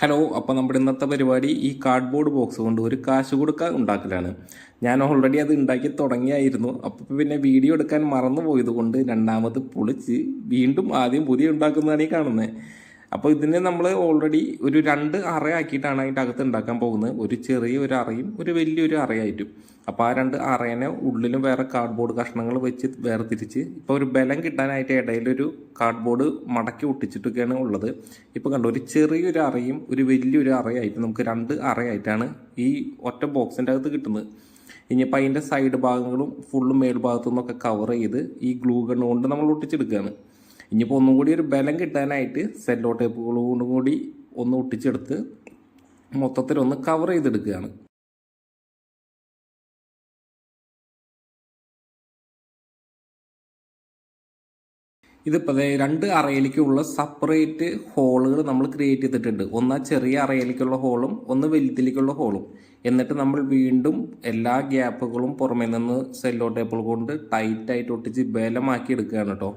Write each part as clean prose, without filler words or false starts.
Hello, അപ്പോൾ നമ്മുടെ ഇന്നത്തെ പരിപാടി ഈ കാർഡ്ബോർഡ് ബോക്സ് കൊണ്ട് ഒരു കാശുകുടുക്ക ഉണ്ടാക്കലാണ്. ഞാൻ ഓൾറെഡി അത് ഉണ്ടാക്കി തുടങ്ങിയായിരുന്നു. അപ്പോൾ പിന്നെ വീഡിയോ എടുക്കാൻ മറന്നു പോയത് കൊണ്ട് രണ്ടാമത് പൊളിച്ച് വീണ്ടും ആദ്യം പുതിയ ഉണ്ടാക്കുന്നതാണ് ഈ കാണുന്നത്. അപ്പോൾ ഇതിനെ നമ്മൾ ഓൾറെഡി ഒരു 2 അറയാക്കിയിട്ടാണ് അതിൻ്റെ അകത്ത് ഉണ്ടാക്കാൻ പോകുന്നത്. ഒരു ചെറിയ ഒരു അറയും ഒരു വലിയൊരു അറയായിട്ടും. അപ്പോൾ ആ 2 അറേനെ ഉള്ളിലും വേറെ കാർഡ്ബോർഡ് കഷ്ണങ്ങൾ വെച്ച് വേർതിരിച്ച് ഇപ്പോൾ ഒരു ബലം കിട്ടാനായിട്ട് ഇടയിലൊരു കാർഡ്ബോർഡ് മടക്കി ഒട്ടിച്ചിട്ടൊക്കെയാണ് ഉള്ളത്. ഇപ്പോൾ കണ്ടോ, ഒരു ചെറിയൊരു അറയും ഒരു വലിയൊരു അറയായിട്ട് നമുക്ക് 2 അറയായിട്ടാണ് ഈ ഒറ്റ ബോക്സിൻ്റെ അകത്ത് കിട്ടുന്നത്. ഇനിയിപ്പോൾ അതിൻ്റെ സൈഡ് ഭാഗങ്ങളും ഫുള്ളും മേൽഭാഗത്തു നിന്നൊക്കെ കവർ ചെയ്ത് ഈ ഗ്ലൂ ഗൺ കൊണ്ട് നമ്മൾ ഒട്ടിച്ചെടുക്കുകയാണ്. ഇനിയിപ്പോൾ ഒന്നും കൂടി ഒരു ബലം കിട്ടാനായിട്ട് സെല്ലോ ടേപ്പുകളോടും കൂടി ഒന്ന് ഒട്ടിച്ചെടുത്ത് മൊത്തത്തിലൊന്ന് കവർ ചെയ്തെടുക്കുകയാണ്. ഇതിപ്പോൾ 2 അറയിലേക്കുള്ള സെപ്പറേറ്റ് ഹോളുകൾ നമ്മൾ ക്രിയേറ്റ് ചെയ്തിട്ടുണ്ട്. ഒന്ന് ചെറിയ അറയിലേക്കുള്ള ഹോളും ഒന്ന് വലുതിലേക്കുള്ള ഹോളും. എന്നിട്ട് നമ്മൾ വീണ്ടും എല്ലാ ഗ്യാപ്പുകളും പുറമേ നിന്ന് സെല്ലോ ടേപ്പുകൾ കൊണ്ട് ടൈറ്റായിട്ട് ഒട്ടിച്ച് ബലമാക്കി എടുക്കുകയാണ് കേട്ടോ.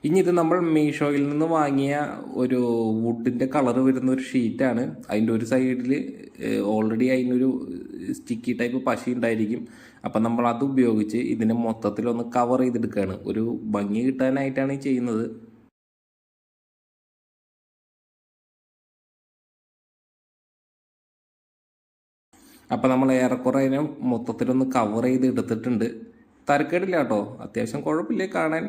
ഇനി ഇത് നമ്മൾ മീഷോയിൽ നിന്ന് വാങ്ങിയ ഒരു വുഡിൻ്റെ കളർ വരുന്ന ഒരു ഷീറ്റാണ്. അതിൻ്റെ ഒരു സൈഡിൽ ഓൾറെഡി അതിനൊരു സ്റ്റിക്കി ടൈപ്പ് പശ ഉണ്ടായിരിക്കും. അപ്പം നമ്മൾ അത് ഉപയോഗിച്ച് ഇതിനെ മൊത്തത്തിലൊന്ന് കവർ ചെയ്തെടുക്കുകയാണ്. ഒരു ഭംഗി കിട്ടാനായിട്ടാണ് ഈ ചെയ്യുന്നത്. അപ്പം നമ്മൾ ഏറെക്കുറെ അതിനെ മൊത്തത്തിലൊന്ന് കവർ ചെയ്ത് എടുത്തിട്ടുണ്ട്. തരക്കേടില്ല കേട്ടോ, അത്യാവശ്യം കുഴപ്പമില്ല കാണാൻ.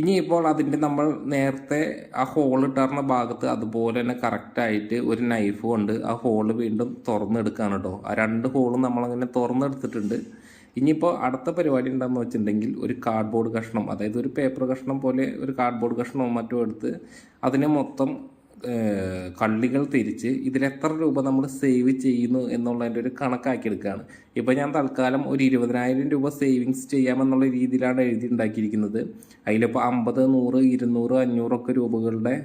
ഇനിയിപ്പോൾ അതിൻ്റെ നമ്മൾ നേരത്തെ ആ ഹോൾ ഇട്ടാർന്ന ഭാഗത്ത് അതുപോലെ തന്നെ കറക്റ്റായിട്ട് ഒരു നൈഫ് കൊണ്ട് ആ ഹോള് വീണ്ടും തുറന്നെടുക്കുകയാണ് കേട്ടോ. ആ 2 ഹോളും നമ്മളങ്ങനെ തുറന്നെടുത്തിട്ടുണ്ട്. ഇനിയിപ്പോൾ അടുത്ത പരിപാടി എന്താണെന്ന് വെച്ചിട്ടുണ്ടെങ്കിൽ ഒരു കാർഡ്ബോർഡ് കഷ്ണം, അതായത് ഒരു പേപ്പർ കഷ്ണം പോലെ ഒരു കാർഡ്ബോർഡ് കഷ്ണവും മറ്റും എടുത്ത് അതിനെ മൊത്തം കള്ളികൾ തിരിച്ച് ഇതിലെത്ര രൂപ നമ്മൾ സേവ് ചെയ്യുന്നു എന്നുള്ളതിൻ്റെ ഒരു കണക്കാക്കി എടുക്കുകയാണ്. ഇപ്പോൾ ഞാൻ തൽക്കാലം ഒരു 20,000 രൂപ സേവിങ്സ് ചെയ്യാമെന്നുള്ള രീതിയിലാണ് എഴുതി ഉണ്ടാക്കിയിരിക്കുന്നത്. അതിലിപ്പോൾ 50, 100, 200, 500 ഒക്കെ രൂപകളുടെ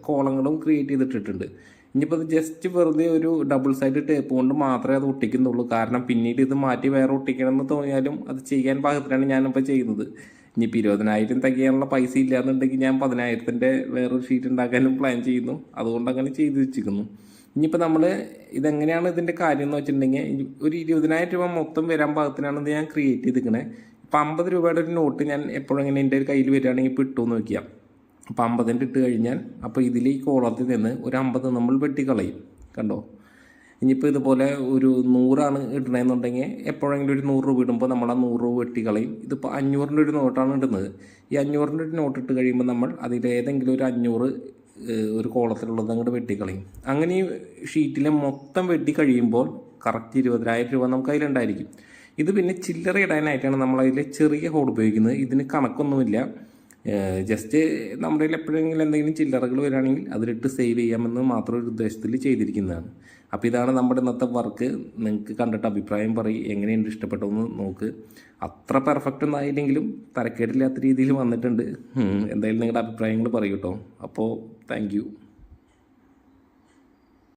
കോളങ്ങളും ക്രിയേറ്റ് ചെയ്തിട്ടിട്ടുണ്ട്. ഇനിയിപ്പോൾ അത് ജസ്റ്റ് വെറുതെ ഒരു ഡബിൾ സൈഡ് ടേപ്പ് കൊണ്ട് മാത്രമേ അത് ഒട്ടിക്കുന്നുള്ളൂ. കാരണം പിന്നീട് ഇത് മാറ്റി വേറെ ഒട്ടിക്കണമെന്ന് തോന്നിയാലും അത് ചെയ്യാൻ പാകത്തിലാണ് ഞാനിപ്പോൾ ചെയ്യുന്നത്. ഇനിയിപ്പോൾ 20,000 തികയാനുള്ള പൈസ ഇല്ലാന്നുണ്ടെങ്കിൽ ഞാൻ 10,000-ൻ്റെ വേറൊരു ഷീറ്റ് ഉണ്ടാക്കാനും പ്ലാൻ ചെയ്യുന്നു. അതുകൊണ്ട് അങ്ങനെ ചെയ്ത് വെച്ചിരിക്കുന്നു. ഇനിയിപ്പോൾ നമ്മൾ ഇതെങ്ങനെയാണ് ഇതിൻ്റെ കാര്യം എന്ന് വെച്ചിട്ടുണ്ടെങ്കിൽ ഒരു 20,000 രൂപ മൊത്തം വരാൻ പാകത്തിനാണ് ഇത് ഞാൻ ക്രിയേറ്റ് ചെയ്തിരിക്കണേ. ഇപ്പോൾ 50 രൂപയുടെ ഒരു നോട്ട് ഞാൻ എപ്പോഴും ഇങ്ങനെ എൻ്റെ ഒരു കയ്യിൽ വരികയാണെങ്കിൽ ഇപ്പോൾ ഇട്ടുമെന്ന് വയ്ക്കാം. അപ്പോൾ 50 ഇട്ട് കഴിഞ്ഞാൽ അപ്പോൾ ഇതിൽ ഈ കോളത്തിൽ നിന്ന് ഒരു 50 നമ്മൾ വെട്ടിക്കളയും. കണ്ടോ, ഇനിയിപ്പോൾ ഇതുപോലെ ഒരു 100 ഇടണമെന്നുണ്ടെങ്കിൽ എപ്പോഴെങ്കിലും ഒരു 100 രൂപ ഇടുമ്പോൾ നമ്മൾ ആ 100 രൂപ വെട്ടിക്കളയും. ഇതിപ്പോൾ 500-ൻ്റെ ഒരു നോട്ടാണ് ഇടുന്നത്. ഈ 500-ൻ്റെ ഒരു നോട്ട് ഇട്ട് കഴിയുമ്പോൾ നമ്മൾ അതിലേതെങ്കിലും ഒരു 500 ഒരു കോളത്തിലുള്ളത് അങ്ങോട്ട് വെട്ടിക്കളയും. അങ്ങനെ ഈ ഷീറ്റിലെ മൊത്തം വെട്ടി കഴിയുമ്പോൾ കറക്റ്റ് 20,000 രൂപ നമുക്ക് അതിലുണ്ടായിരിക്കും. ഇത് പിന്നെ ചില്ലറ ഇടാനായിട്ടാണ് നമ്മളതിൽ ചെറിയ ഹോൾ ഉപയോഗിക്കുന്നത്. ഇതിന് കണക്കൊന്നുമില്ല. ജസ്റ്റ് നമ്മുടെ കയ്യിൽ എപ്പോഴെങ്കിലും എന്തെങ്കിലും ചില്ലറകൾ വരികയാണെങ്കിൽ അതിലിട്ട് സേവ് ചെയ്യാമെന്ന് മാത്രം ഒരു ഉദ്ദേശത്തിൽ ചെയ്തിരിക്കുന്നതാണ്. അപ്പോൾ ഇതാണ് നമ്മുടെ ഇന്നത്തെ വർക്ക്. നിങ്ങൾക്ക് കണ്ടിട്ട് അഭിപ്രായം പറയും, എങ്ങനെയുണ്ട്, ഇഷ്ടപ്പെട്ടതെന്ന് നോക്ക്. അത്ര പെർഫെക്റ്റ് ഒന്നും ആയില്ലെങ്കിലും തരക്കേടില്ലാത്ത രീതിയിൽ വന്നിട്ടുണ്ട്. എന്തായാലും നിങ്ങളുടെ അഭിപ്രായങ്ങൾ പറയൂ കേട്ടോ. അപ്പോൾ താങ്ക് യു.